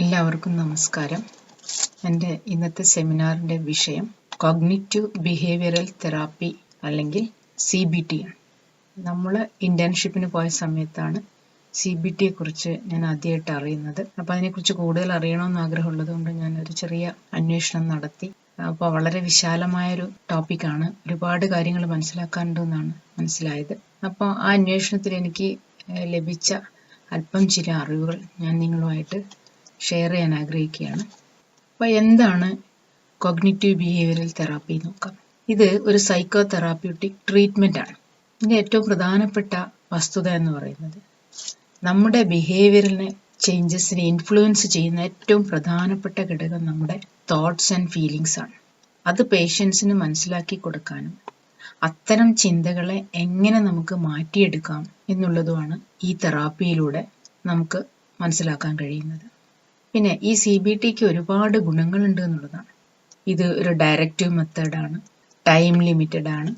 എല്ലാവർക്കും നമസ്കാരം. എൻ്റെ ഇന്നത്തെ സെമിനാറിൻ്റെ വിഷയം കോഗ്നിറ്റീവ് ബിഹേവിയറൽ തെറാപ്പി അല്ലെങ്കിൽ CBT ആണ്. നമ്മൾ ഇൻറ്റേൺഷിപ്പിന് പോയ സമയത്താണ് CBTയെ കുറിച്ച് ഞാൻ ആദ്യമായിട്ട് അറിയുന്നത്. അപ്പോൾ അതിനെക്കുറിച്ച് കൂടുതൽ അറിയണമെന്ന് ആഗ്രഹമുള്ളത് കൊണ്ട് ഞാനൊരു ചെറിയ അന്വേഷണം നടത്തി. അപ്പോൾ വളരെ വിശാലമായൊരു ടോപ്പിക്കാണ്, ഒരുപാട് കാര്യങ്ങൾ മനസ്സിലാക്കാനുണ്ടെന്നാണ് മനസ്സിലായത്. അപ്പോൾ ആ അന്വേഷണത്തിൽ എനിക്ക് ലഭിച്ച അല്പം ചില അറിവുകൾ ഞാൻ നിങ്ങളുമായിട്ട് ഷെയർ ചെയ്യാൻ ആഗ്രഹിക്കുകയാണ്. അപ്പോൾ എന്താണ് കോഗ്നിറ്റീവ് ബിഹേവിയറൽ തെറാപ്പി നോക്കാം. ഇത് ഒരു സൈക്കോ തെറാപ്യൂട്ടിക് ട്രീറ്റ്മെൻ്റ് ആണ്. ഇതിൻ്റെ ഏറ്റവും പ്രധാനപ്പെട്ട വസ്തുത എന്ന് പറയുന്നത് നമ്മുടെ ബിഹേവിയറിനെ ചേഞ്ചസിനെ ഇൻഫ്ലുവൻസ് ചെയ്യുന്ന ഏറ്റവും പ്രധാനപ്പെട്ട ഘടകം നമ്മുടെ തോട്ട്സ് ആൻഡ് ഫീലിങ്സ് ആണ്. അത് പേഷ്യൻസിന് മനസ്സിലാക്കി കൊടുക്കാനും അത്തരം ചിന്തകളെ എങ്ങനെ നമുക്ക് മാറ്റിയെടുക്കാം എന്നുള്ളതുമാണ് ഈ തെറാപ്പിയിലൂടെ നമുക്ക് മനസ്സിലാക്കാൻ കഴിയുന്നത്. പിന്നെ ഈ CBTക്ക് ഒരുപാട് ഗുണങ്ങളുണ്ട് എന്നുള്ളതാണ്. ഇത് ഒരു ഡയറക്റ്റീവ് മെത്തേഡാണ്, ടൈം ലിമിറ്റഡ് ആണ്,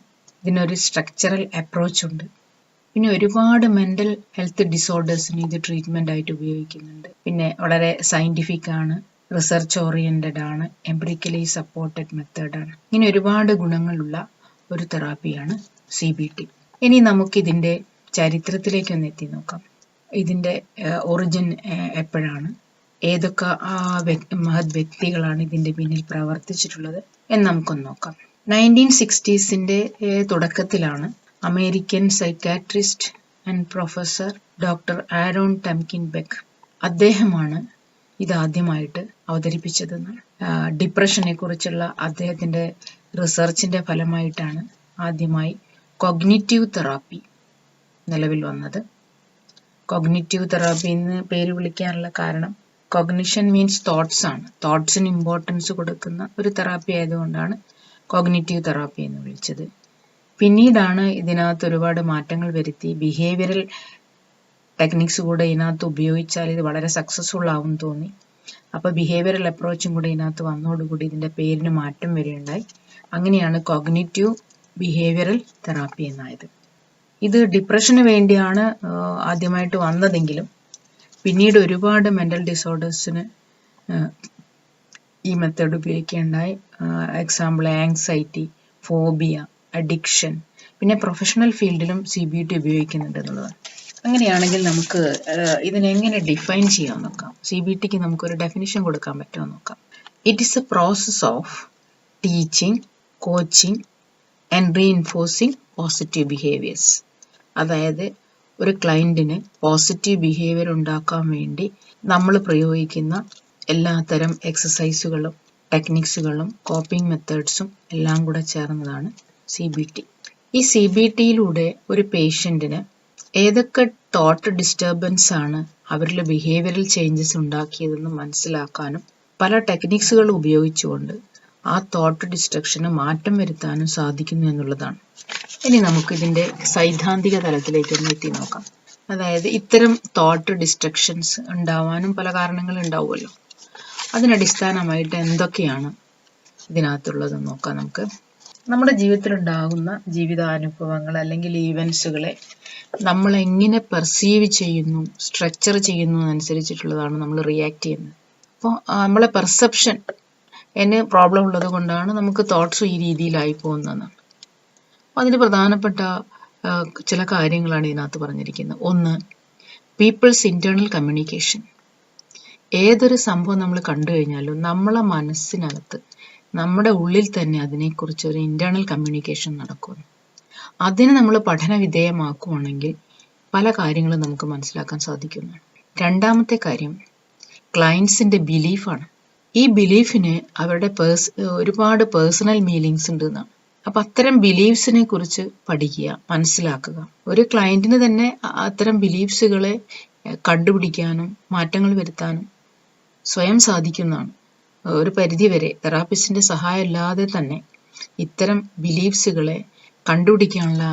ഇതിനൊരു സ്ട്രക്ചറൽ അപ്രോച്ച് ഉണ്ട്. പിന്നെ ഒരുപാട് മെൻ്റൽ ഹെൽത്ത് ഡിസോർഡേഴ്സിന് ഇത് ട്രീറ്റ്മെൻ്റ് ആയിട്ട് ഉപയോഗിക്കുന്നുണ്ട്. പിന്നെ വളരെ സയൻറ്റിഫിക് ആണ്, റിസർച്ച് ഓറിയൻറ്റഡ് ആണ്, എംപിറിക്കലി സപ്പോർട്ടഡ് മെത്തേഡാണ്. ഇങ്ങനെ ഒരുപാട് ഗുണങ്ങളുള്ള ഒരു തെറാപ്പിയാണ് CBT. ഇനി നമുക്കിതിൻ്റെ ചരിത്രത്തിലേക്കൊന്ന് എത്തി നോക്കാം. ഇതിൻ്റെ ഒറിജിൻ എപ്പോഴാണ്, ഏതൊക്കെ മഹത് വ്യക്തികളാണ് ഇതിൻ്റെ പിന്നിൽ പ്രവർത്തിച്ചിട്ടുള്ളത് എന്ന് നമുക്കൊന്ന് നോക്കാം. 1960s തുടക്കത്തിലാണ് American psychiatrist and professor doctor Aaron Temkin Beck, അദ്ദേഹമാണ് ഇതാദ്യമായിട്ട് അവതരിപ്പിച്ചതെന്നാണ്. ഡിപ്രഷനെ കുറിച്ചുള്ള അദ്ദേഹത്തിൻ്റെ റിസർച്ചിൻ്റെ ഫലമായിട്ടാണ് ആദ്യമായി കോഗ്നിറ്റീവ് തെറാപ്പി നിലവിൽ വന്നത്. കോഗ്നിറ്റീവ് തെറാപ്പി എന്ന് പേര് വിളിക്കാനുള്ള കാരണം കോഗ്നിഷൻ മീൻസ് തോട്ട്സ് ആണ്. തോട്ട്സിന് ഇമ്പോർട്ടൻസ് കൊടുക്കുന്ന ഒരു തെറാപ്പി ആയതുകൊണ്ടാണ് കോഗ്നിറ്റീവ് തെറാപ്പി എന്ന് വിളിച്ചത്. പിന്നീടാണ് ഇതിനകത്ത് ഒരുപാട് മാറ്റങ്ങൾ വരുത്തി ബിഹേവിയറൽ ടെക്നിക്സ് കൂടെ ഇതിനകത്ത് ഉപയോഗിച്ചാൽ ഇത് വളരെ സക്സസ്ഫുൾ ആവും തോന്നി. അപ്പോൾ ബിഹേവിയറൽ അപ്രോച്ചും കൂടെ ഇതിനകത്ത് വന്നതോടുകൂടി ഇതിൻ്റെ പേരിന് മാറ്റം വരികയുണ്ടായി. അങ്ങനെയാണ് കോഗ്നിറ്റീവ് ബിഹേവിയറൽ തെറാപ്പി എന്നായത്. ഇത് ഡിപ്രഷന് വേണ്ടിയാണ് ആദ്യമായിട്ട് വന്നതെങ്കിലും പിന്നീട് ഒരുപാട് മെൻ്റൽ ഡിസോർഡേഴ്സിന് ഈ മെത്തേഡ് ഉപയോഗിക്കുകയുണ്ടായി. എക്സാമ്പിൾ ആങ്സൈറ്റി, ഫോബിയ, അഡിക്ഷൻ, പിന്നെ പ്രൊഫഷണൽ ഫീൽഡിലും CBT ഉപയോഗിക്കുന്നുണ്ട് എന്നുള്ളതാണ്. അങ്ങനെയാണെങ്കിൽ നമുക്ക് ഇതിനെങ്ങനെ ഡിഫൈൻ ചെയ്യാൻ നോക്കാം. CBTക്ക് നമുക്കൊരു ഡെഫിനിഷൻ കൊടുക്കാൻ പറ്റുമോ നോക്കാം. It is A process of teaching, coaching and reinforcing positive behaviours. അതായത് ഒരു ക്ലയൻറ്റിന് പോസിറ്റീവ് ബിഹേവിയർ ഉണ്ടാക്കാൻ വേണ്ടി നമ്മൾ പ്രയോഗിക്കുന്ന എല്ലാത്തരം എക്സസൈസുകളും ടെക്നിക്സുകളും കോപ്പിംഗ് മെത്തേഡ്സും എല്ലാം കൂടെ ചേർന്നതാണ് CBT. ഈ CBTയിലൂടെ ഒരു പേഷ്യൻറ്റിന് ഏതൊക്കെ തോട്ട് ഡിസ്റ്റർബൻസ് ആണ് അവരിൽ ബിഹേവിയറൽ ചേഞ്ചസ് ഉണ്ടാക്കിയതെന്ന് മനസ്സിലാക്കാനും പല ടെക്നിക്സുകൾ ഉപയോഗിച്ചുകൊണ്ട് ആ തോട്ട് ഡിസ്ട്രക്ഷന് മാറ്റം വരുത്താനും സാധിക്കുന്നു എന്നുള്ളതാണ്. ഇനി നമുക്കിതിൻ്റെ സൈദ്ധാന്തിക തലത്തിലേക്കൊന്ന് എത്തി നോക്കാം. അതായത് ഇത്തരം തോട്ട് ഡിസ്ട്രക്ഷൻസ് ഉണ്ടാവാനും പല കാരണങ്ങൾ ഉണ്ടാവുമല്ലോ. അതിനടിസ്ഥാനമായിട്ട് എന്തൊക്കെയാണ് ഇതിനകത്തുള്ളതെന്ന് നോക്കാം. നമുക്ക് നമ്മുടെ ജീവിതത്തിലുണ്ടാകുന്ന ജീവിതാനുഭവങ്ങൾ അല്ലെങ്കിൽ ഈവൻസുകളെ നമ്മൾ എങ്ങനെ പെർസീവ് ചെയ്യുന്നു, സ്ട്രക്ചർ ചെയ്യുന്നു അനുസരിച്ചിട്ടുള്ളതാണ് നമ്മൾ റിയാക്ട് ചെയ്യുന്നത്. അപ്പോൾ നമ്മളെ പെർസെപ്ഷൻ പ്രോബ്ലം ഉള്ളത് കൊണ്ടാണ് നമുക്ക് തോട്ട്സ് ഈ രീതിയിലായി പോകുന്നതെന്നാണ്. അതിന് പ്രധാനപ്പെട്ട ചില കാര്യങ്ങളാണ് ഇതിനകത്ത് പറഞ്ഞിരിക്കുന്നത്. ഒന്ന്, പീപ്പിൾസ് ഇൻറ്റേർണൽ കമ്മ്യൂണിക്കേഷൻ. ഏതൊരു സംഭവം നമ്മൾ കണ്ടു കഴിഞ്ഞാലും നമ്മളെ മനസ്സിനകത്ത് നമ്മുടെ ഉള്ളിൽ തന്നെ അതിനെക്കുറിച്ച് ഒരു ഇൻറ്റേർണൽ കമ്മ്യൂണിക്കേഷൻ നടക്കുന്നു. അതിനെ നമ്മൾ പഠന വിധേയമാക്കുവാണെങ്കിൽ പല കാര്യങ്ങളും നമുക്ക് മനസ്സിലാക്കാൻ സാധിക്കുന്നു. രണ്ടാമത്തെ കാര്യം ക്ലയൻസിൻ്റെ ബിലീഫാണ്. ഈ ബിലീഫിന് അവരുടെ ഒരുപാട് പേഴ്സണൽ മീനിങ്സ് ഉണ്ട് എന്നാണ്. അപ്പം അത്തരം ബിലീഫ്സിനെ കുറിച്ച് പഠിക്കുക, മനസ്സിലാക്കുക. ഒരു ക്ലയൻറ്റിന് തന്നെ അത്തരം ബിലീഫ്സുകളെ കണ്ടുപിടിക്കാനും മാറ്റങ്ങൾ വരുത്താനും സ്വയം സാധിക്കുന്നതാണ്. ഒരു പരിധിവരെ തെറാപ്പിസ്റ്റിൻ്റെ സഹായം ഇല്ലാതെ തന്നെ ഇത്തരം ബിലീഫ്സുകളെ കണ്ടുപിടിക്കാനുള്ള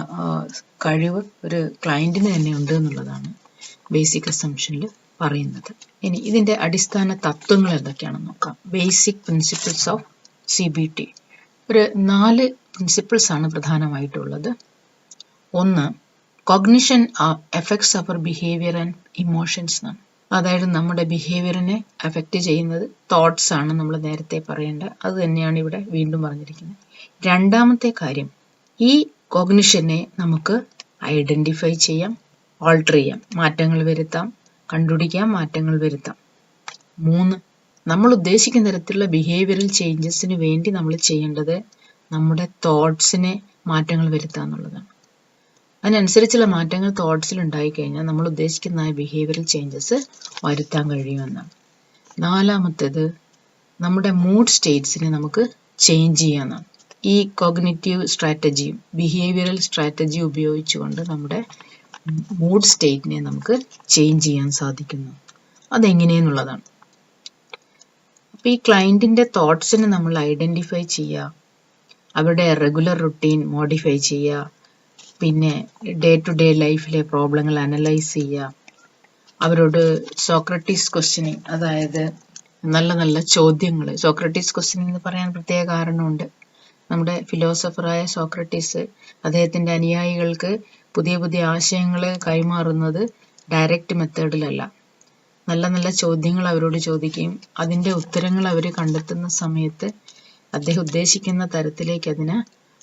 കഴിവ് ഒരു ക്ലയൻറ്റിന് തന്നെ ഉണ്ട് എന്നുള്ളതാണ് ബേസിക് അസംഷനിൽ പറയുന്നത്. ഇനി ഇതിൻ്റെ അടിസ്ഥാന തത്വങ്ങൾ എന്തൊക്കെയാണെന്ന് നോക്കാം. Basic principles of CBT. ഒരു 4 പ്രിൻസിപ്പിൾസ് ആണ് പ്രധാനമായിട്ടുള്ളത്. ഒന്ന്, cognition effects our behaviour and emotions എന്നാണ്. അതായത് നമ്മുടെ ബിഹേവിയറിനെ അഫക്റ്റ് ചെയ്യുന്നത് തോട്ട്സ് ആണ്, നമ്മൾ നേരത്തെ പറയേണ്ട അത് തന്നെയാണ് ഇവിടെ വീണ്ടും പറഞ്ഞിരിക്കുന്നത്. രണ്ടാമത്തെ കാര്യം, ഈ കോഗ്നിഷനെ നമുക്ക് ഐഡന്റിഫൈ ചെയ്യാം, ഓൾട്ടർ ചെയ്യാം, മാറ്റങ്ങൾ വരുത്താം, കണ്ടുപിടിക്കാം, മാറ്റങ്ങൾ വരുത്താം. 3, നമ്മൾ ഉദ്ദേശിക്കുന്ന തരത്തിലുള്ള ബിഹേവിയറൽ ചേഞ്ചസിന് വേണ്ടി നമ്മൾ ചെയ്യേണ്ടത് നമ്മുടെ തോട്ട്സിനെ മാറ്റങ്ങൾ വരുത്തുക എന്നുള്ളതാണ്. അതിനനുസരിച്ചുള്ള മാറ്റങ്ങൾ തോട്ട്സിൽ ഉണ്ടായിക്കഴിഞ്ഞാൽ നമ്മൾ ഉദ്ദേശിക്കുന്ന ബിഹേവിയറൽ ചേഞ്ചസ് വരുത്താൻ കഴിയുമെന്നാണ്. 4, നമ്മുടെ മൂഡ് സ്റ്റേറ്റ്സിനെ നമുക്ക് ചേഞ്ച് ചെയ്യാമെന്നാണ്. ഈ കോഗ്നിറ്റീവ് സ്ട്രാറ്റജിയും ബിഹേവിയറൽ സ്ട്രാറ്റജിയും ഉപയോഗിച്ചുകൊണ്ട് നമ്മുടെ മൂഡ് സ്റ്റേറ്റിനെ നമുക്ക് ചേഞ്ച് ചെയ്യാൻ സാധിക്കുന്നു. അതെങ്ങനെയെന്നുള്ളതാണ്. അപ്പോൾ ഈ ക്ലയൻറ്റിൻ്റെ തോട്ട്സിനെ നമ്മൾ ഐഡൻറ്റിഫൈ ചെയ്യുക, അവരുടെ റെഗുലർ റുട്ടീൻ മോഡിഫൈ ചെയ്യുക, പിന്നെ ഡേ ടു ഡേ ലൈഫിലെ പ്രോബ്ലങ്ങൾ അനലൈസ് ചെയ്യുക, അവരോട് സോക്രട്ടീസ് ക്വസ്റ്റ്യനിങ്, അതായത് നല്ല നല്ല ചോദ്യങ്ങൾ. സോക്രട്ടീസ് ക്വസ്റ്റ്യനിങ് എന്ന് പറയാൻ പ്രത്യേക കാരണമുണ്ട്. നമ്മുടെ ഫിലോസഫറായ സോക്രട്ടീസ് അദ്ദേഹത്തിൻ്റെ അനുയായികൾക്ക് പുതിയ പുതിയ ആശയങ്ങൾ കൈമാറുന്നത് ഡയറക്റ്റ് മെത്തേഡിലല്ല. നല്ല നല്ല ചോദ്യങ്ങൾ അവരോട് ചോദിക്കുകയും അതിൻ്റെ ഉത്തരങ്ങൾ അവർ കണ്ടെത്തുന്ന സമയത്ത് അദ്ദേഹം ഉദ്ദേശിക്കുന്ന തരത്തിലേക്ക്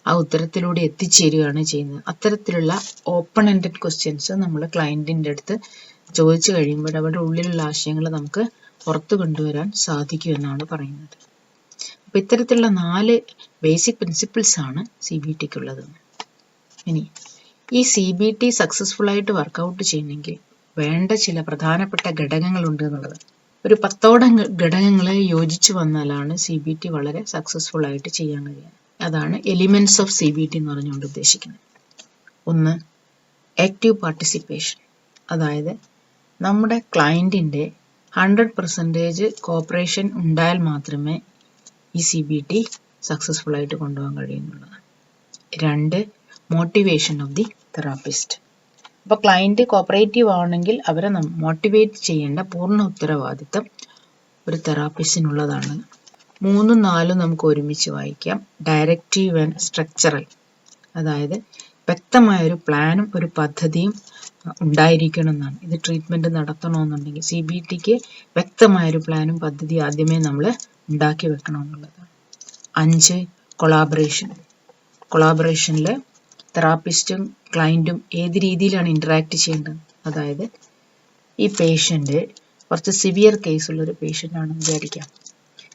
ആ ഉത്തരത്തിലൂടെ എത്തിച്ചേരുകയാണ് ചെയ്യുന്നത്. അത്തരത്തിലുള്ള ഓപ്പൺ എൻഡഡ് ക്വസ്റ്റ്യൻസ് നമ്മൾ ക്ലയൻറ്റിൻ്റെ അടുത്ത് ചോദിച്ചു കഴിയുമ്പോൾ അവരുടെ ഉള്ളിലുള്ള ആശയങ്ങൾ നമുക്ക് പുറത്തു കൊണ്ടുവരാൻ സാധിക്കുമെന്നാണ് പറയുന്നത്. അപ്പോൾ ഇത്തരത്തിലുള്ള 4 ബേസിക് പ്രിൻസിപ്പിൾസ് ആണ് CBT ഉള്ളത്. ഇനി ഈ CBT സക്സസ്ഫുൾ ആയിട്ട് വർക്കൗട്ട് ചെയ്യണമെങ്കിൽ വേണ്ട ചില പ്രധാനപ്പെട്ട ഘടകങ്ങളുണ്ട് എന്നുള്ളത്. ഒരു 10ഓളം ഘടകങ്ങൾ യോജിച്ചു വന്നാലാണ് CBT വളരെ സക്സസ്ഫുൾ ആയിട്ട് ചെയ്യാൻ കഴിയുക. അതാണ് എലിമെന്റ്സ് ഓഫ് CBT എന്ന് പറഞ്ഞുകൊണ്ട് ഉദ്ദേശിക്കുന്നത്. 1, ആക്റ്റീവ് പാർട്ടിസിപ്പേഷൻ. അതായത് നമ്മുടെ ക്ലയൻറ്റിൻ്റെ 100% കോപ്പറേഷൻ ഉണ്ടായാൽ മാത്രമേ ഈ CBT സക്സസ്ഫുൾ ആയിട്ട് കൊണ്ടുപോകാൻ കഴിയുന്നുള്ളതാണ്. 2, മോട്ടിവേഷൻ ഓഫ് ദി തെറാപ്പിസ്റ്റ്. അപ്പോൾ ക്ലയൻറ്റ് കോപ്പറേറ്റീവ് ആണെങ്കിൽ അവരെ മോട്ടിവേറ്റ് ചെയ്യേണ്ട പൂർണ്ണ ഉത്തരവാദിത്തം ഒരു തെറാപ്പിസ്റ്റിനുള്ളതാണ്. 3, 4 നമുക്ക് ഒരുമിച്ച് വായിക്കാം. Directive and structural. അതായത് വ്യക്തമായൊരു പ്ലാനും ഒരു പദ്ധതിയും ഉണ്ടായിരിക്കണം എന്നാണ്. ഇത് ട്രീറ്റ്മെൻറ്റ് നടത്തണമെന്നുണ്ടെങ്കിൽ CBTക്ക് വ്യക്തമായൊരു പ്ലാനും പദ്ധതി ആദ്യമേ നമ്മൾ ഉണ്ടാക്കി വെക്കണമെന്നുള്ളതാണ്. 5, കൊളാബറേഷൻ. കൊളാബറേഷനിൽ തെറാപ്പിസ്റ്റും ക്ലയൻറ്റും ഏത് രീതിയിലാണ് ഇൻറ്ററാക്ട് ചെയ്യേണ്ടത്. അതായത് ഈ പേഷ്യൻ്റ് കുറച്ച് സിവിയർ കേസുള്ളൊരു പേഷ്യൻ്റ് ആണെന്ന് വിചാരിക്കാം.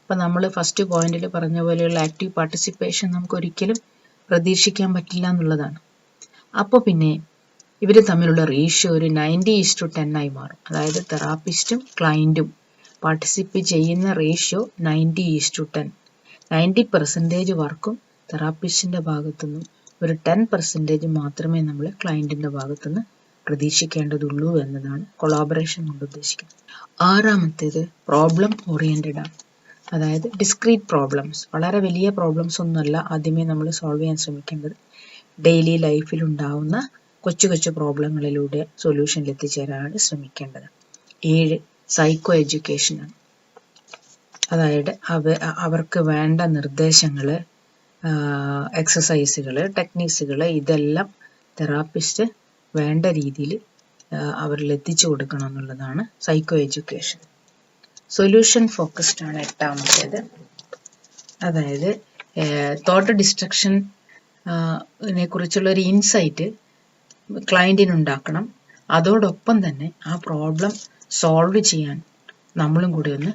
അപ്പം നമ്മൾ ഫസ്റ്റ് പോയിന്റിൽ പറഞ്ഞ പോലെയുള്ള ആക്റ്റീവ് പാർട്ടിസിപ്പേഷൻ നമുക്ക് ഒരിക്കലും പ്രതീക്ഷിക്കാൻ പറ്റില്ല എന്നുള്ളതാണ്. അപ്പോൾ പിന്നെ ഇവർ തമ്മിലുള്ള റേഷ്യോ ഒരു 90:10 ആയി മാറും. അതായത് തെറാപ്പിസ്റ്റും ക്ലയൻറ്റും പാർട്ടിസിപ്പേറ്റ് ചെയ്യുന്ന റേഷ്യോ 90:10. 90% വർക്കും തെറാപ്പിസ്റ്റിൻ്റെ ഭാഗത്തുനിന്നും ഒരു 10% മാത്രമേ നമ്മൾ ക്ലയൻറ്റിൻ്റെ ഭാഗത്തുനിന്ന് പ്രതീക്ഷിക്കേണ്ടതുള്ളൂ എന്നതാണ് കൊളാബറേഷൻ കൊണ്ട് ഉദ്ദേശിക്കുന്നത്. 6, പ്രോബ്ലം ഓറിയൻറ്റഡ് ആണ്. അതായത് ഡിസ്ക്രീറ്റ് പ്രോബ്ലംസ്, വളരെ വലിയ പ്രോബ്ലംസ് ഒന്നുമല്ല ആദ്യമേ നമ്മൾ സോൾവ് ചെയ്യാൻ ശ്രമിക്കേണ്ടത്. ഡെയിലി ലൈഫിൽ ഉണ്ടാവുന്ന കൊച്ചു കൊച്ചു പ്രോബ്ലങ്ങളിലൂടെ സൊല്യൂഷനിൽ എത്തിച്ചേരാനാണ് ശ്രമിക്കേണ്ടത്. 7, സൈക്കോ എഡ്യൂക്കേഷനാണ്. അതായത് അവർക്ക് വേണ്ട നിർദ്ദേശങ്ങൾ, എക്സസൈസുകൾ, ടെക്നിക്സുകൾ ഇതെല്ലാം തെറാപ്പിസ്റ്റ് വേണ്ട രീതിയിൽ അവരിൽ എത്തിച്ചു കൊടുക്കണം എന്നുള്ളതാണ് സൈക്കോ എഡ്യൂക്കേഷൻ. സൊല്യൂഷൻ ഫോക്കസ്ഡ് ആണ് 8. അതായത് തോട്ട് ഡിസ്ട്രക്ഷൻ കുറിച്ചുള്ള ഒരു ഇൻസൈറ്റ് ക്ലയൻറ്റിന് ഉണ്ടാക്കണം. അതോടൊപ്പം തന്നെ ആ പ്രോബ്ലം സോൾവ് ചെയ്യാൻ നമ്മളും കൂടി ഒന്ന്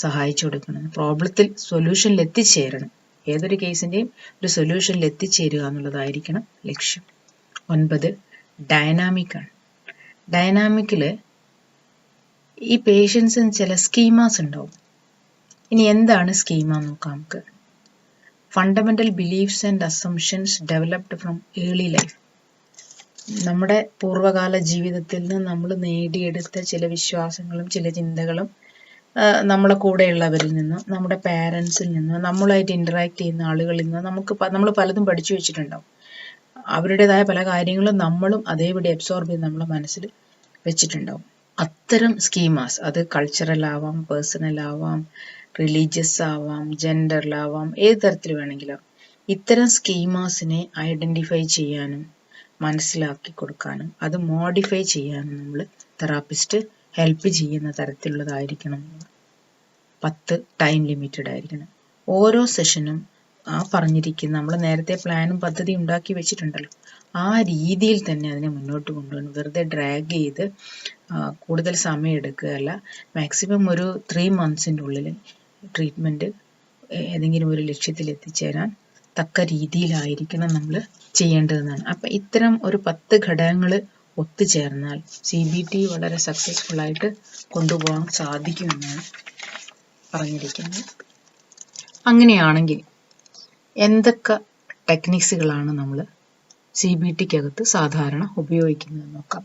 സഹായിച്ചു കൊടുക്കണം. പ്രോബ്ലത്തിൽ സൊല്യൂഷനിൽ എത്തിച്ചേരണം. ഏതൊരു കേസിൻ്റെയും ഒരു സൊല്യൂഷനിൽ എത്തിച്ചേരുക എന്നുള്ളതായിരിക്കണം ലക്ഷ്യം. 9, ഡൈനാമിക്കാണ്. ഡൈനാമിക്കിൽ ഈ പേഷ്യൻസിന് ചില സ്കീമാസ് ഉണ്ടാവും. ഇനി എന്താണ് സ്കീമ നോക്കാം നമുക്ക്. Fundamental beliefs and assumptions developed from early life. നമ്മുടെ പൂർവ്വകാല ജീവിതത്തിൽ നിന്ന് നമ്മൾ നേടിയെടുത്ത ചില വിശ്വാസങ്ങളും ചില ചിന്തകളും നമ്മളെ കൂടെയുള്ളവരിൽ നിന്ന്, നമ്മുടെ പാരൻസിൽ നിന്ന്, നമ്മളായിട്ട് ഇൻറ്ററാക്ട് ചെയ്യുന്ന ആളുകളിൽ നിന്ന് നമ്മൾ പലതും പഠിച്ചു വെച്ചിട്ടുണ്ടാവും. അവരുടേതായ പല കാര്യങ്ങളും നമ്മളും അതേപടി അബ്സോർബ് ചെയ്ത് നമ്മളെ മനസ്സിൽ വെച്ചിട്ടുണ്ടാവും. അത്തരം സ്കീമാസ്, അത് കൾച്ചറൽ ആവാം, പേഴ്സണൽ ആവാം, റിലീജിയസ് ആവാം, ജെൻഡറിലാവാം, ഏത് തരത്തിൽ വേണമെങ്കിലും ഇത്തരം സ്കീമാസിനെ ഐഡൻറ്റിഫൈ ചെയ്യാനും മനസ്സിലാക്കി കൊടുക്കാനും അത് മോഡിഫൈ ചെയ്യാനും നമ്മൾ തെറാപ്പിസ്റ്റ് ഹെൽപ്പ് ചെയ്യുന്ന തരത്തിലുള്ളതായിരിക്കണം. 10 ടൈം ലിമിറ്റഡ് ആയിരിക്കണം. ഓരോ സെഷനും ആ പറഞ്ഞിരിക്കുന്ന നമ്മൾ നേരത്തെ പ്ലാനും പദ്ധതി ഉണ്ടാക്കി വെച്ചിട്ടുണ്ടല്ലോ, ആ രീതിയിൽ തന്നെ അതിനെ മുന്നോട്ട് കൊണ്ടുപോകണം. വെറുതെ ഡ്രാഗ് ചെയ്ത് കൂടുതൽ സമയം എടുക്കുകയല്ല. മാക്സിമം ഒരു 3 monthsന്റെ ഉള്ളിൽ ട്രീറ്റ്മെൻറ്റ് ഏതെങ്കിലും ഒരു ലക്ഷ്യത്തിൽ എത്തിച്ചേരാൻ തക്ക രീതിയിലായിരിക്കണം നമ്മൾ ചെയ്യേണ്ടതെന്നാണ്. അപ്പം ഇത്തരം ഒരു 10 ഘടകങ്ങൾ ഒത്തുചേർന്നാൽ CBT വളരെ സക്സസ്ഫുള്ളായിട്ട് കൊണ്ടുപോകാൻ സാധിക്കുമെന്നാണ് പറഞ്ഞിരിക്കുന്നത്. അങ്ങനെയാണെങ്കിൽ എന്തൊക്കെ ടെക്നിക്സുകളാണ് നമ്മൾ CBTക്കകത്ത് സാധാരണ ഉപയോഗിക്കുന്നത് നോക്കാം.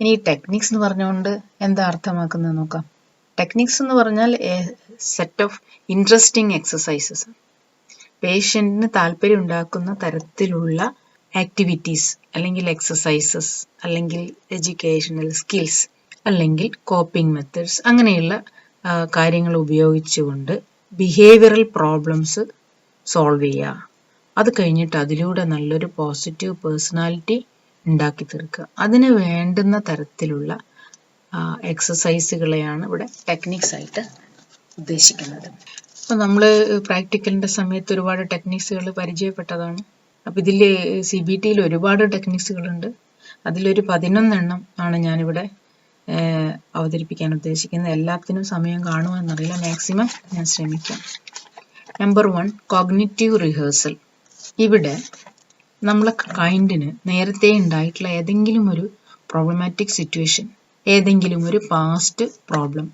ഇനി ടെക്നിക്സ് എന്ന് പറഞ്ഞുകൊണ്ട് എന്താ അർത്ഥമാക്കുന്നത് നോക്കാം. ടെക്നിക്സ് എന്ന് പറഞ്ഞാൽ സെറ്റ് ഓഫ് ഇൻട്രസ്റ്റിംഗ് എക്സസൈസസ്, പേഷ്യൻറ്റിന് താല്പര്യം ഉണ്ടാക്കുന്ന തരത്തിലുള്ള ആക്ടിവിറ്റീസ് അല്ലെങ്കിൽ എക്സസൈസസ് അല്ലെങ്കിൽ എഡ്യൂക്കേഷണൽ സ്കിൽസ് അല്ലെങ്കിൽ കോപ്പിംഗ് മെത്തേഡ്സ്, അങ്ങനെയുള്ള കാര്യങ്ങൾ ഉപയോഗിച്ചുകൊണ്ട് ബിഹേവിയറൽ പ്രോബ്ലംസ് സോൾവ് ചെയ്യുക. അത് കഴിഞ്ഞിട്ട് അതിലൂടെ നല്ലൊരു പോസിറ്റീവ് പേഴ്സണാലിറ്റി ഉണ്ടാക്കി തീർക്കുക. അതിന് വേണ്ടുന്ന തരത്തിലുള്ള എക്സസൈസുകളെയാണ് ഇവിടെ ടെക്നിക്സ് ആയിട്ട് ഉദ്ദേശിക്കുന്നത്. അപ്പോൾ നമ്മൾ പ്രാക്ടിക്കലിൻ്റെ സമയത്ത് ഒരുപാട് ടെക്നിക്സുകൾ പരിചയപ്പെട്ടതാണ്. അപ്പോൾ ഇതിൽ CBTയിൽ ഒരുപാട് ടെക്നിക്സുകളുണ്ട്. അതിലൊരു 11 ആണ് ഞാനിവിടെ അവതരിപ്പിക്കാൻ ഉദ്ദേശിക്കുന്നത്. എല്ലാത്തിനും സമയം കാണുമെന്നറിയില്ല, മാക്സിമം ഞാൻ ശ്രമിക്കാം. Number 1, cognitive rehearsal. ഇവിടെ നമ്മളെ ക്ലയൻറ്റിന് നേരത്തെ ഉണ്ടായിട്ടുള്ള ഏതെങ്കിലും ഒരു പ്രോബ്ലമാറ്റിക് സിറ്റുവേഷൻ, ഏതെങ്കിലും ഒരു പാസ്റ്റ് പ്രോബ്ലം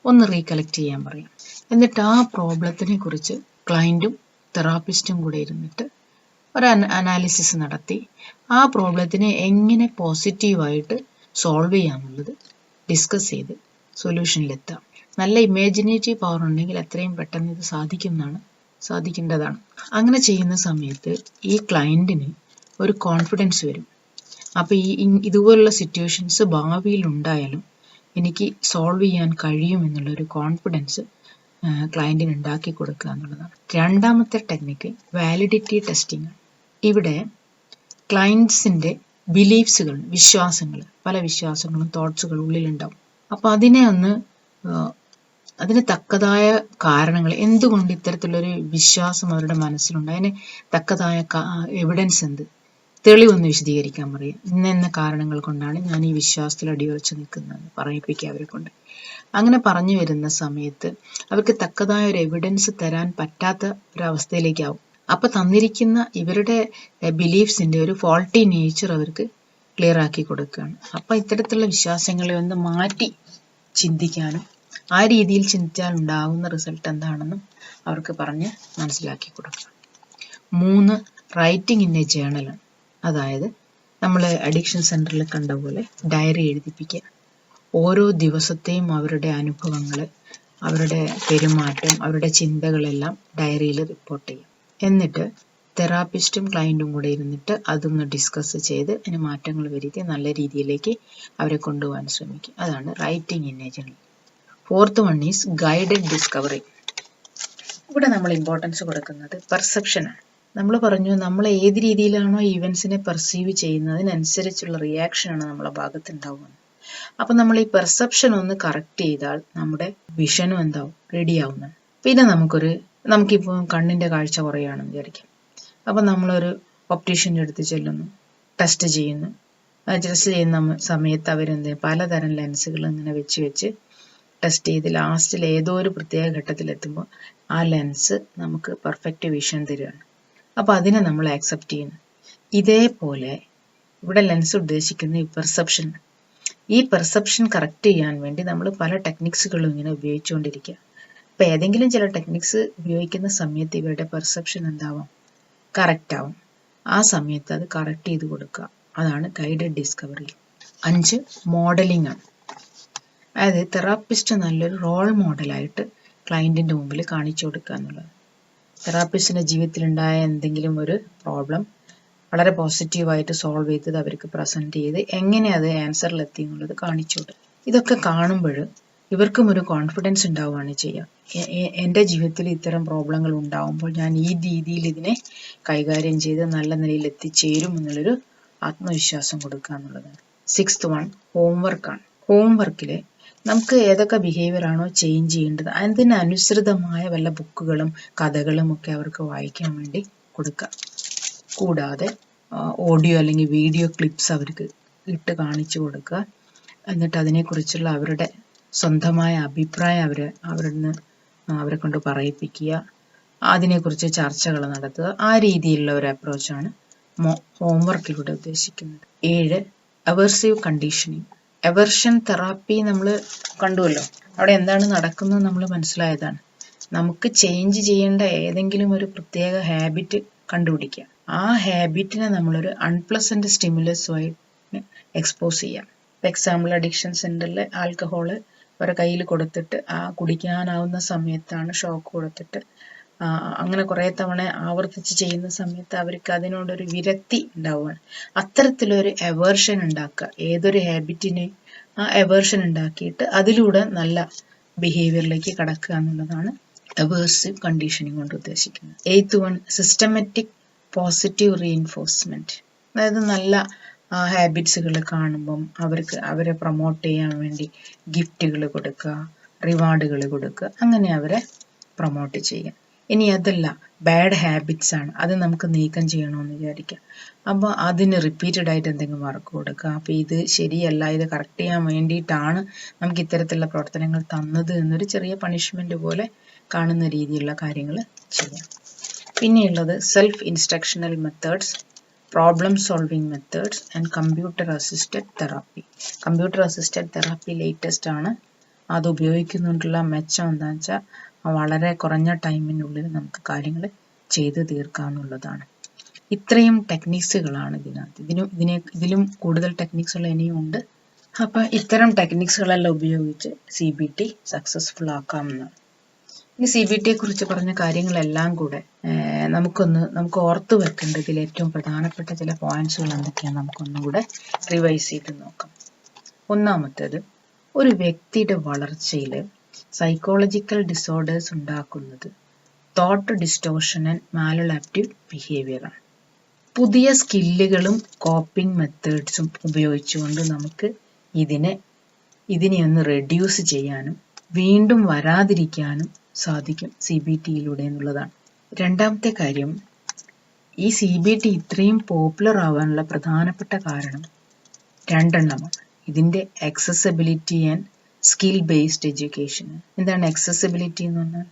ഒന്ന് റീകളക്ട് ചെയ്യാൻ പറയാം. എന്നിട്ട് ആ പ്രോബ്ലത്തിനെ കുറിച്ച് ക്ലയൻറ്റും തെറാപ്പിസ്റ്റും കൂടെ ഇരുന്നിട്ട് ഒരു അനാലിസിസ് നടത്തി ആ പ്രോബ്ലത്തിനെ എങ്ങനെ പോസിറ്റീവായിട്ട് സോൾവ് ചെയ്യാമെന്നുള്ളത് ഡിസ്കസ് ചെയ്ത് സൊല്യൂഷനിലെത്താം. നല്ല ഇമാജിനേറ്റീവ് പവർ ഉണ്ടെങ്കിൽ എത്രയും പെട്ടെന്ന് ഇത് സാധിക്കേണ്ടതാണ്. അങ്ങനെ ചെയ്യുന്ന സമയത്ത് ഈ ക്ലയൻറ്റിന് ഒരു കോൺഫിഡൻസ് വരും. അപ്പോൾ ഇതുപോലുള്ള സിറ്റുവേഷൻസ് ഭാവിയിൽ ഉണ്ടായാലും എനിക്ക് സോൾവ് ചെയ്യാൻ കഴിയും എന്നുള്ളൊരു കോൺഫിഡൻസ് ക്ലയൻറ്റിന് ഉണ്ടാക്കി കൊടുക്കുക എന്നുള്ളതാണ്. രണ്ടാമത്തെ ടെക്നിക്ക് വാലിഡിറ്റി ടെസ്റ്റിംഗ്. ഇവിടെ ക്ലയൻറ്റ്സിൻ്റെ ബിലീഫ്സുകൾ, വിശ്വാസങ്ങൾ, പല വിശ്വാസങ്ങളും തോട്ട്സുകളും ഉള്ളിലുണ്ടാവും. അപ്പോൾ അതിന് തക്കതായ കാരണങ്ങൾ, എന്തുകൊണ്ട് ഇത്തരത്തിലുള്ളൊരു വിശ്വാസം അവരുടെ മനസ്സിലുണ്ട്, അതിന് തക്കതായ എവിഡൻസ് എന്ത്, തെളിവൊന്ന് വിശദീകരിക്കാൻ പറയുക. ഇന്ന കാരണങ്ങൾ കൊണ്ടാണ് ഞാൻ ഈ വിശ്വാസത്തിൽ അടിയുറച്ച് നിൽക്കുന്നതെന്ന് പറയിപ്പിക്കുക അവരെ കൊണ്ട്. അങ്ങനെ പറഞ്ഞു വരുന്ന സമയത്ത് അവർക്ക് തക്കതായ ഒരു എവിഡൻസ് തരാൻ പറ്റാത്ത ഒരവസ്ഥയിലേക്കാവും. അപ്പോൾ തന്നിരിക്കുന്ന ഇവരുടെ ബിലീഫ്സിൻ്റെ ഒരു ഫോൾട്ടി നേച്ചർ അവർക്ക് ക്ലിയർ ആക്കി കൊടുക്കുകയാണ്. അപ്പോൾ ഇത്തരത്തിലുള്ള വിശ്വാസങ്ങളെ ഒന്ന് മാറ്റി ചിന്തിക്കാനും ആ രീതിയിൽ ചിന്തിച്ചാൽ ഉണ്ടാകുന്ന റിസൾട്ട് എന്താണെന്നും അവർക്ക് പറഞ്ഞ് മനസ്സിലാക്കി കൊടുക്കുക. 3, റൈറ്റിംഗ് ഇൻ എ ജേണലാണ്. അതായത് നമ്മൾ അഡിക്ഷൻ സെൻറ്ററിൽ കണ്ട പോലെ ഡയറി എഴുതിപ്പിക്കുക. ഓരോ ദിവസത്തെയും അവരുടെ അനുഭവങ്ങൾ, അവരുടെ പെരുമാറ്റം, അവരുടെ ചിന്തകളെല്ലാം ഡയറിയിൽ റിപ്പോർട്ട് ചെയ്യും. എന്നിട്ട് തെറാപ്പിസ്റ്റും ക്ലയൻറ്റും കൂടെ ഇരുന്നിട്ട് അതൊന്ന് ഡിസ്കസ് ചെയ്ത് അതിന് മാറ്റങ്ങൾ വരുത്തി നല്ല രീതിയിലേക്ക് അവരെ കൊണ്ടുപോകാൻ ശ്രമിക്കും. അതാണ് writing in A journal. 4th one is guided discovery. ഇവിടെ നമ്മൾ ഇമ്പോർട്ടൻസ് കൊടുക്കുന്നത് പെർസെപ്ഷനാണ്. നമ്മൾ പറഞ്ഞു, നമ്മൾ ഏത് രീതിയിലാണോ ഈവൻസിനെ പെർസീവ് ചെയ്യുന്നതിനനുസരിച്ചുള്ള റിയാക്ഷനാണ് നമ്മളെ ഭാഗത്തുണ്ടാവുന്നത്. അപ്പം നമ്മൾ ഈ പെർസെപ്ഷൻ ഒന്ന് കറക്റ്റ് ചെയ്താൽ നമ്മുടെ വിഷനും എന്താവും, റെഡിയാവുന്നതാണ്. പിന്നെ നമുക്കിപ്പോൾ കണ്ണിൻ്റെ കാഴ്ച കുറയുകയാണെന്ന് വിചാരിക്കും. അപ്പം നമ്മളൊരു ഒപ്റ്റീഷ്യൻ്റെ അടുത്ത് ചെല്ലുന്നു, ടെസ്റ്റ് ചെയ്യുന്നു. ടെസ്റ്റ് ചെയ്യുന്ന സമയത്ത് അവരെന്ത് പലതരം ലെൻസുകൾ ഇങ്ങനെ വെച്ച് ടെസ്റ്റ് ചെയ്ത് ലാസ്റ്റിൽ ഏതോ ഒരു പ്രത്യേക ഘട്ടത്തിലെത്തുമ്പോൾ ആ ലെൻസ് നമുക്ക് പെർഫെക്റ്റ് വിഷൻ തരികയാണ്. അപ്പോൾ അതിനെ നമ്മൾ ആക്സെപ്റ്റ് ചെയ്യുന്നു. ഇതേപോലെ ഇവിടെ ലെൻസ് ഉദ്ദേശിക്കുന്ന ഈ പെർസെപ്ഷൻ. ഈ പെർസെപ്ഷൻ കറക്റ്റ് ചെയ്യാൻ വേണ്ടി നമ്മൾ പല ടെക്നിക്സുകളും ഇങ്ങനെ ഉപയോഗിച്ചുകൊണ്ടിരിക്കുക. അപ്പോൾ ഏതെങ്കിലും ചില ടെക്നിക്സ് ഉപയോഗിക്കുന്ന സമയത്ത് ഇവരുടെ പെർസെപ്ഷൻ എന്താവാം, കറക്റ്റ് ആവും. ആ സമയത്ത് അത് കറക്റ്റ് ചെയ്ത് കൊടുക്കുക. അതാണ് ഗൈഡഡ് ഡിസ്കവറി. 5, മോഡലിംഗ് ആണ്. അതായത് തെറാപ്പിസ്റ്റ് നല്ലൊരു റോൾ മോഡലായിട്ട് ക്ലയൻറ്റിൻ്റെ മുമ്പിൽ കാണിച്ചു കൊടുക്കുക എന്നുള്ളത്. തെറാപ്പിസ്റ്റിൻ്റെ ജീവിതത്തിലുണ്ടായ എന്തെങ്കിലും ഒരു പ്രോബ്ലം വളരെ പോസിറ്റീവായിട്ട് സോൾവ് ചെയ്തത് അവർക്ക് പ്രസൻറ്റ് ചെയ്ത് എങ്ങനെ അത് ആൻസറിലെത്തി എന്നുള്ളത് കാണിച്ചു കൊടുക്കുക. ഇതൊക്കെ കാണുമ്പോൾ ഇവർക്കും ഒരു കോൺഫിഡൻസ് ഉണ്ടാവുകയാണ് ചെയ്യുക. എൻ്റെ ജീവിതത്തിൽ ഇത്തരം പ്രോബ്ലങ്ങൾ ഉണ്ടാവുമ്പോൾ ഞാൻ ഈ രീതിയിൽ ഇതിനെ കൈകാര്യം ചെയ്ത് നല്ല നിലയിൽ എത്തിച്ചേരും എന്നുള്ളൊരു ആത്മവിശ്വാസം കൊടുക്കുക എന്നുള്ളതാണ്. 6th one, ഹോംവർക്കാണ്. ഹോംവർക്കിൽ നമുക്ക് ഏതൊക്കെ ബിഹേവിയർ ആണോ ചേഞ്ച് ചെയ്യേണ്ടത് അതിനനുസൃതമായ വല്ല ബുക്കുകളും കഥകളും ഒക്കെ അവർക്ക് വായിക്കാൻ വേണ്ടി കൊടുക്കുക. കൂടാതെ ഓഡിയോ അല്ലെങ്കിൽ വീഡിയോ ക്ലിപ്സ് അവർക്ക് ഇട്ട് കാണിച്ചു കൊടുക്കുക. എന്നിട്ട് അതിനെക്കുറിച്ചുള്ള അവരുടെ സ്വന്തമായ അഭിപ്രായം അവരെ കൊണ്ട് പറയിപ്പിക്കുക. അതിനെക്കുറിച്ച് ചർച്ചകൾ നടത്തുക. ആ രീതിയിലുള്ള ഒരു അപ്രോച്ചാണ് ഹോംവർക്കിലൂടെ ഉദ്ദേശിക്കുന്നത്. 7 അവേഴ്സീവ് കണ്ടീഷനിങ്. എവേർഷൻ തെറാപ്പി നമ്മൾ കണ്ടുവല്ലോ. അവിടെ എന്താണ് നടക്കുന്നത് നമ്മൾ മനസ്സിലായതാണ്. നമുക്ക് ചേഞ്ച് ചെയ്യേണ്ട ഏതെങ്കിലും ഒരു പ്രത്യേക ഹാബിറ്റ് കണ്ടുപിടിക്കുക. ആ ഹാബിറ്റിനെ നമ്മളൊരു അൺപ്ലസന്റ് സ്റ്റിമുലസുമായി എക്സ്പോസ് ചെയ്യാം. എക്സാമ്പിൾ, അഡിക്ഷൻ സെന്ററിൽ ആൽക്കഹോള് അവരുടെ കയ്യിൽ കൊടുത്തിട്ട് കുടിക്കാനാവുന്ന സമയത്താണ് ഷോക്ക് കൊടുത്തിട്ട് അങ്ങനെ കുറേ തവണ ആവർത്തിച്ച് ചെയ്യുന്ന സമയത്ത് അവർക്ക് അതിനോടൊരു വിരക്തി ഉണ്ടാവുകയാണ്. അത്തരത്തിലൊരു എവേർഷൻ ഉണ്ടാക്കുക. ഏതൊരു ഹാബിറ്റിനെ ആ എവേർഷൻ ഉണ്ടാക്കിയിട്ട് അതിലൂടെ നല്ല ബിഹേവിയറിലേക്ക് കടക്കുക എന്നുള്ളതാണ് അവേഴ്സീവ് കണ്ടീഷനിങ് കൊണ്ട് ഉദ്ദേശിക്കുന്നത്. 8th one, systematic positive reinforcement. അതായത് നല്ല ഹാബിറ്റ്സുകൾ കാണുമ്പം അവരെ പ്രൊമോട്ട് ചെയ്യാൻ വേണ്ടി ഗിഫ്റ്റുകൾ കൊടുക്കുക, റിവാർഡുകൾ കൊടുക്കുക, അങ്ങനെ അവരെ പ്രൊമോട്ട് ചെയ്യുക. ഇനി അതല്ല, ബാഡ് ഹാബിറ്റ്സ് ആണ്, അത് നമുക്ക് നീക്കം ചെയ്യണമെന്ന് വിചാരിക്കുക. അപ്പോൾ അതിന് റിപ്പീറ്റഡ് ആയിട്ട് എന്തെങ്കിലും വർക്ക് കൊടുക്കുക. അപ്പോൾ ഇത് ശരിയല്ല, ഇത് കറക്റ്റ് ചെയ്യാൻ വേണ്ടിയിട്ടാണ് നമുക്ക് ഇത്തരത്തിലുള്ള പ്രവർത്തനങ്ങൾ തന്നത് എന്നൊരു ചെറിയ പണിഷ്മെന്റ് പോലെ കാണുന്ന രീതിയിലുള്ള കാര്യങ്ങൾ ചെയ്യാം. പിന്നെയുള്ളത് self instructional methods, problem solving methods and computer assisted therapy. Computer assisted therapy latest ആണ്. അത് ഉപയോഗിക്കുന്നുണ്ടുള്ള മെച്ചം എന്താണെന്ന് വെച്ചാൽ വളരെ കുറഞ്ഞ ടൈമിനുള്ളിൽ നമുക്ക് കാര്യങ്ങൾ ചെയ്ത് തീർക്കാമെന്നുള്ളതാണ്. ഇത്രയും ടെക്നിക്സുകളാണ് ഇതിനകത്ത്. ഇതിലും കൂടുതൽ ടെക്നിക്സുകൾ ഇനിയും ഉണ്ട്. അപ്പം ഇത്തരം ടെക്നിക്സുകളെല്ലാം ഉപയോഗിച്ച് CBT സക്സസ്ഫുൾ ആക്കാമെന്നാണ്. ഈ CBTയെ കുറിച്ച് പറഞ്ഞ കാര്യങ്ങളെല്ലാം കൂടെ നമുക്ക് ഓർത്തു വെക്കേണ്ടതിൽ ഏറ്റവും പ്രധാനപ്പെട്ട ചില പോയിന്റ്സുകൾ എന്തൊക്കെയാണ് നമുക്കൊന്നും കൂടെ റിവൈസ് ചെയ്ത് നോക്കാം. ഒന്നാമത്തേത്, ഒരു വ്യക്തിയുടെ വളർച്ചയിൽ സൈക്കോളജിക്കൽ ഡിസോർഡേഴ്സ് ഉണ്ടാക്കുന്നത് thought distortion and maladaptive behaviour ആണ്. പുതിയ സ്കില്ലുകളും കോപ്പിംഗ് മെത്തേഡ്സും ഉപയോഗിച്ചുകൊണ്ട് നമുക്ക് ഇതിനെ ഒന്ന് റെഡ്യൂസ് ചെയ്യാനും വീണ്ടും വരാതിരിക്കാനും സാധിക്കും CBTയിലൂടെ എന്നുള്ളതാണ്. രണ്ടാമത്തെ കാര്യം, ഈ CBT ഇത്രയും പോപ്പുലർ ആവാനുള്ള പ്രധാനപ്പെട്ട കാരണം 2 എണ്ണമാണ്. ഇതിൻ്റെ accessibility and skill based education. എന്താണ് accessibility എന്ന് പറഞ്ഞാൽ?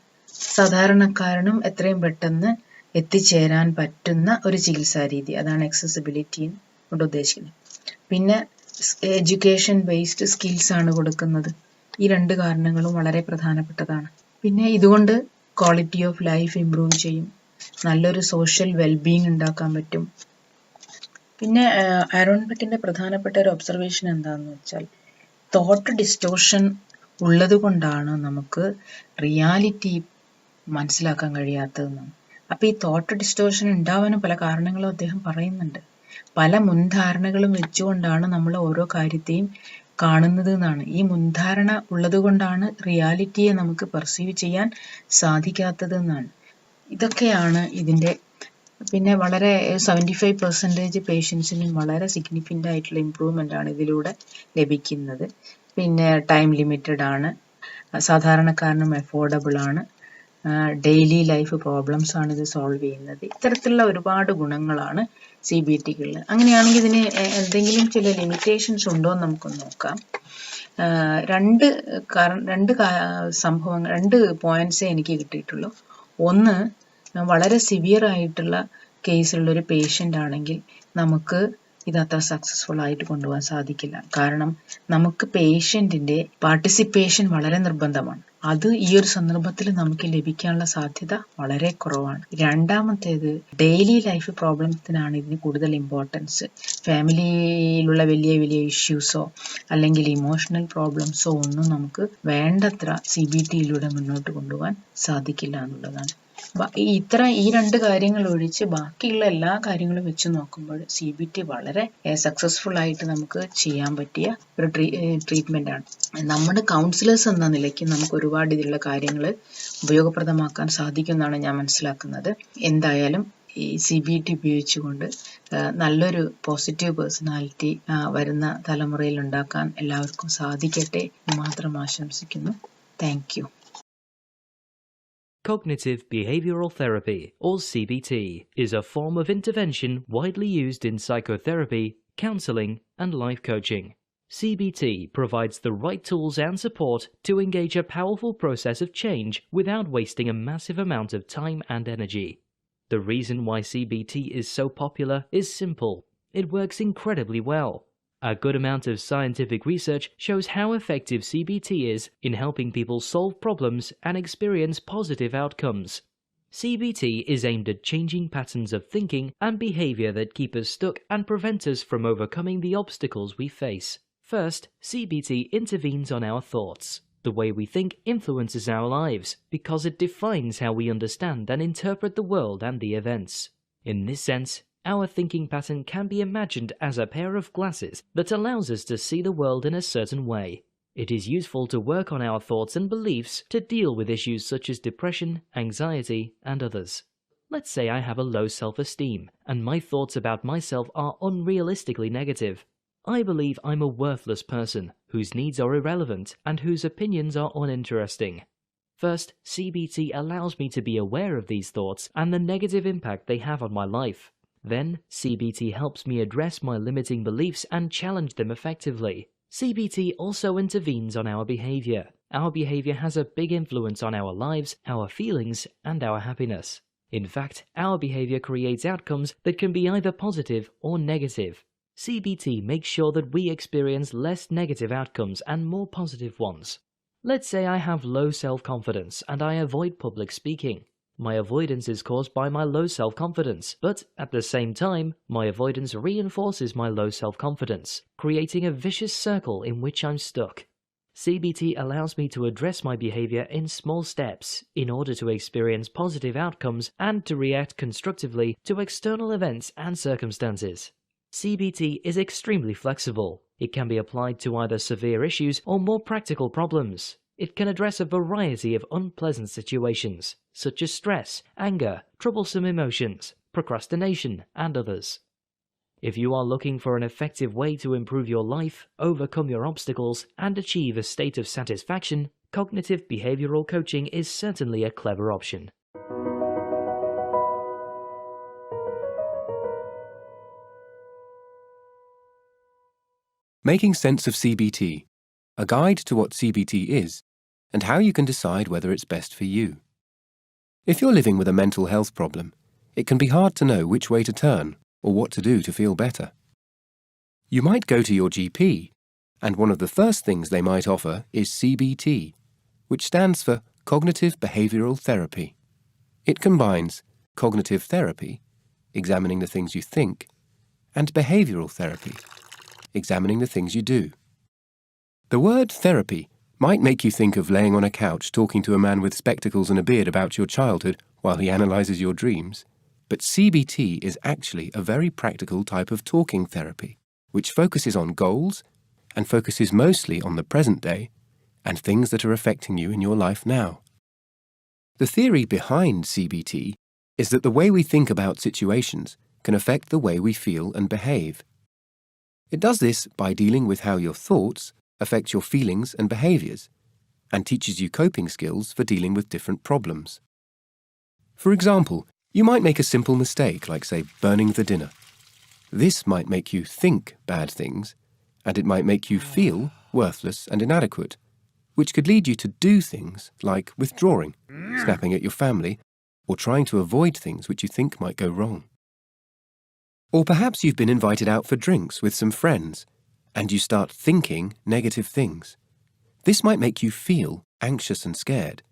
സാധാരണക്കാരനും എത്രയും പെട്ടെന്ന് എത്തിച്ചേരാൻ പറ്റുന്ന ഒരു ചികിത്സാ രീതി, അതാണ് accessibility കൊണ്ട് ഉദ്ദേശിക്കുന്നത്. പിന്നെ എഡ്യൂക്കേഷൻ ബേസ്ഡ് സ്കിൽസ് ആണ് കൊടുക്കുന്നത്. ഈ 2 കാരണങ്ങളും വളരെ പ്രധാനപ്പെട്ടതാണ്. പിന്നെ ഇതുകൊണ്ട് ക്വാളിറ്റി ഓഫ് ലൈഫ് ഇംപ്രൂവ് ചെയ്യും, നല്ലൊരു സോഷ്യൽ വെൽബീയിങ് ഉണ്ടാക്കാൻ പറ്റും. പിന്നെ ആരോൺ ബെക്കിന്റെ പ്രധാനപ്പെട്ട ഒരു ഒബ്സർവേഷൻ എന്താണെന്ന് വെച്ചാൽ, തോട്ട് ഡിസ്റ്റോർഷൻ ഉള്ളത് കൊണ്ടാണ് നമുക്ക് റിയാലിറ്റി മനസ്സിലാക്കാൻ കഴിയാത്തതെന്നാണ്. അപ്പോൾ ഈ തോട്ട് ഡിസ്റ്റോർഷൻ ഉണ്ടാവാനും പല കാരണങ്ങളും അദ്ദേഹം പറയുന്നുണ്ട്. പല മുൻധാരണകളും വെച്ചുകൊണ്ടാണ് നമ്മൾ ഓരോ കാര്യത്തെയും കാണുന്നത് എന്നാണ്. ഈ മുൻധാരണ ഉള്ളത് കൊണ്ടാണ് റിയാലിറ്റിയെ നമുക്ക് പെർസീവ് ചെയ്യാൻ സാധിക്കാത്തത് എന്നാണ്. ഇതൊക്കെയാണ് ഇതിൻ്റെ. പിന്നെ വളരെ 75% പേഷ്യൻസിനും വളരെ സിഗ്നിഫിക്കൻ്റ് ആയിട്ടുള്ള ഇമ്പ്രൂവ്മെൻ്റ് ആണ് ഇതിലൂടെ ലഭിക്കുന്നത്. പിന്നെ ടൈം ലിമിറ്റഡ് ആണ്, സാധാരണക്കാരനും അഫോർഡബിൾ ആണ്, ഡെയിലി ലൈഫ് പ്രോബ്ലംസ് ആണ് ഇത് സോൾവ് ചെയ്യുന്നത്. ഇത്തരത്തിലുള്ള ഒരുപാട് ഗുണങ്ങളാണ് CBTകളിൽ. അങ്ങനെയാണെങ്കിൽ ഇതിന് എന്തെങ്കിലും ചില ലിമിറ്റേഷൻസ് ഉണ്ടോ എന്ന് നമുക്കൊന്ന് നോക്കാം. രണ്ട് പോയിന്റ്സേ എനിക്ക് കിട്ടിയിട്ടുള്ളൂ. ഒന്ന്, വളരെ സിവിയർ ആയിട്ടുള്ള കേസിലുള്ളൊരു പേഷ്യൻ്റ് ആണെങ്കിൽ നമുക്ക് ഇതത്ര സക്സസ്ഫുൾ ആയിട്ട് കൊണ്ടുപോകാൻ സാധിക്കില്ല. കാരണം നമുക്ക് പേഷ്യൻറ്റിൻ്റെ പാർട്ടിസിപ്പേഷൻ വളരെ നിർബന്ധമാണ്. അത് ഈ ഒരു സന്ദർഭത്തിൽ നമുക്ക് ലഭിക്കാനുള്ള സാധ്യത വളരെ കുറവാണ്. രണ്ടാമത്തേത്, ഡെയിലി ലൈഫ് പ്രോബ്ലംസിനാണ് ഇതിന് കൂടുതൽ ഇമ്പോർട്ടൻസ്. ഫാമിലിയിലുള്ള വലിയ വലിയ ഇഷ്യൂസോ അല്ലെങ്കിൽ ഇമോഷണൽ പ്രോബ്ലംസോ ഒന്നും നമുക്ക് വേണ്ടത്ര CBTയിലൂടെ മുന്നോട്ട് കൊണ്ടുപോകാൻ സാധിക്കില്ല എന്നുള്ളതാണ്. ഈ 2 കാര്യങ്ങൾ ഒഴിച്ച് ബാക്കിയുള്ള എല്ലാ കാര്യങ്ങളും വെച്ച് നോക്കുമ്പോൾ CBT വളരെ സക്സസ്ഫുൾ ആയിട്ട് നമുക്ക് ചെയ്യാൻ പറ്റിയ ഒരു ട്രീറ്റ്മെന്റ് ആണ്. നമ്മുടെ കൗൺസിലേഴ്സ് എന്ന നിലയ്ക്ക് നമുക്ക് ഒരുപാട് ഇതിലുള്ള കാര്യങ്ങൾ ഉപയോഗപ്രദമാക്കാൻ സാധിക്കുമെന്നാണ് ഞാൻ മനസ്സിലാക്കുന്നത്. എന്തായാലും ഈ CBT ഉപയോഗിച്ചുകൊണ്ട് നല്ലൊരു പോസിറ്റീവ് പേഴ്സണാലിറ്റി വരുന്ന തലമുറയിൽ ഉണ്ടാക്കാൻ എല്ലാവർക്കും സാധിക്കട്ടെ എന്ന് മാത്രം ആശംസിക്കുന്നു. Thank you. Cognitive behavioral therapy, or CBT, is a form of intervention widely used in psychotherapy, counseling, and life coaching. CBT provides the right tools and support to engage a powerful process of change without wasting a massive amount of time and energy. The reason why CBT is so popular is simple. It works incredibly well. A good amount of scientific research shows how effective CBT is in helping people solve problems and experience positive outcomes. CBT is aimed at changing patterns of thinking and behavior that keep us stuck and prevent us from overcoming the obstacles we face. First, CBT intervenes on our thoughts. The way we think influences our lives because it defines how we understand and interpret the world and the events. In this sense, our thinking pattern can be imagined as a pair of glasses that allows us to see the world in a certain way. It is useful to work on our thoughts and beliefs to deal with issues such as depression, anxiety, and others. Let's say I have a low self-esteem, and my thoughts about myself are unrealistically negative. I believe I'm a worthless person, whose needs are irrelevant and whose opinions are uninteresting. First, CBT allows me to be aware of these thoughts and the negative impact they have on my life. Then, CBT helps me address my limiting beliefs and challenge them effectively. CBT also intervenes on our behavior. Our behavior has a big influence on our lives, our feelings, and our happiness. In fact, our behavior creates outcomes that can be either positive or negative. CBT makes sure that we experience less negative outcomes and more positive ones. Let's say I have low self-confidence and I avoid public speaking. My avoidance is caused by my low self-confidence, but at the same time, my avoidance reinforces my low self-confidence, creating a vicious circle in which I'm stuck. CBT allows me to address my behavior in small steps in order to experience positive outcomes and to react constructively to external events and circumstances. CBT is extremely flexible. It can be applied to either severe issues or more practical problems. It can address a variety of unpleasant situations, such as stress, anger, troublesome emotions, procrastination, and others. If you are looking for an effective way to improve your life, overcome your obstacles, and achieve a state of satisfaction, cognitive behavioral coaching is certainly a clever option. Making sense of CBT, a guide to what CBT is and how you can decide whether it's best for you. If you're living with a mental health problem, it can be hard to know which way to turn or what to do to feel better. You might go to your GP, and one of the first things they might offer is CBT, which stands for Cognitive Behavioral Therapy. It combines cognitive therapy, examining the things you think, and behavioral therapy, examining the things you do. The word therapy might make you think of laying on a couch talking to a man with spectacles and a beard about your childhood while he analyzes your dreams, but CBT is actually a very practical type of talking therapy, which focuses on goals and focuses mostly on the present day and things that are affecting you in your life now. The theory behind CBT is that the way we think about situations can affect the way we feel and behave. It does this by dealing with how your thoughts affect your feelings and behaviors, and teaches you coping skills for dealing with different problems. For example, you might make a simple mistake, like, say, burning the dinner. This might make you think bad things, and it might make you feel worthless and inadequate, which could lead you to do things like withdrawing, snapping at your family, or trying to avoid things which you think might go wrong. Or perhaps you've been invited out for drinks with some friends, and you start thinking negative things. This might make you feel anxious and scared,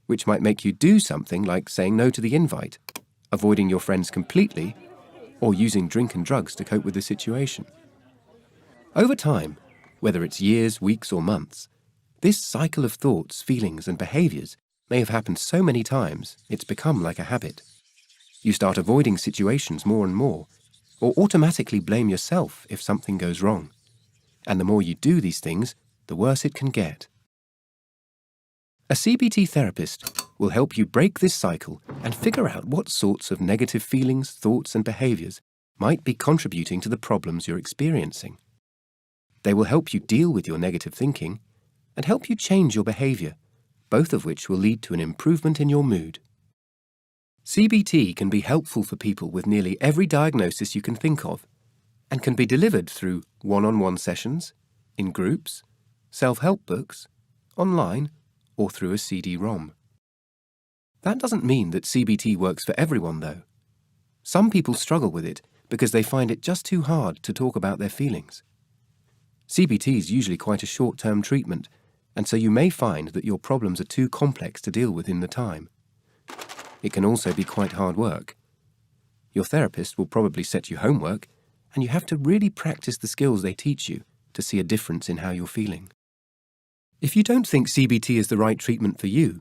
which might make you do something like saying no to the invite, avoiding your friends completely, or using drink and drugs to cope with the situation. Over time, whether it's years, weeks, or months, this cycle of thoughts, feelings, and behaviors may have happened so many times it's become like a habit. You start avoiding situations more and more, or automatically blame yourself if something goes wrong. And the more you do these things, the worse it can get. A CBT therapist will help you break this cycle and figure out what sorts of negative feelings, thoughts, and behaviors might be contributing to the problems you're experiencing. They will help you deal with your negative thinking and help you change your behavior, both of which will lead to an improvement in your mood. CBT can be helpful for people with nearly every diagnosis you can think of and can be delivered through one-on-one sessions, in groups, self-help books, online, or through a CD-ROM. That doesn't mean that CBT works for everyone, though. Some people struggle with it because they find it just too hard to talk about their feelings. CBT is usually quite a short-term treatment, and so you may find that your problems are too complex to deal with in the time. It can also be quite hard work. Your therapist will probably set you homework, and you have to really practice the skills they teach you to see a difference in how you're feeling. If you don't think CBT is the right treatment for you,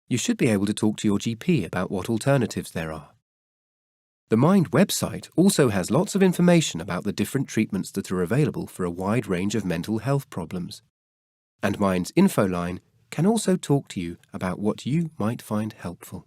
you should be able to talk to your GP about what alternatives there are. The Mind website also has lots of information about the different treatments that are available for a wide range of mental health problems. And Mind's info line can also talk to you about what you might find helpful.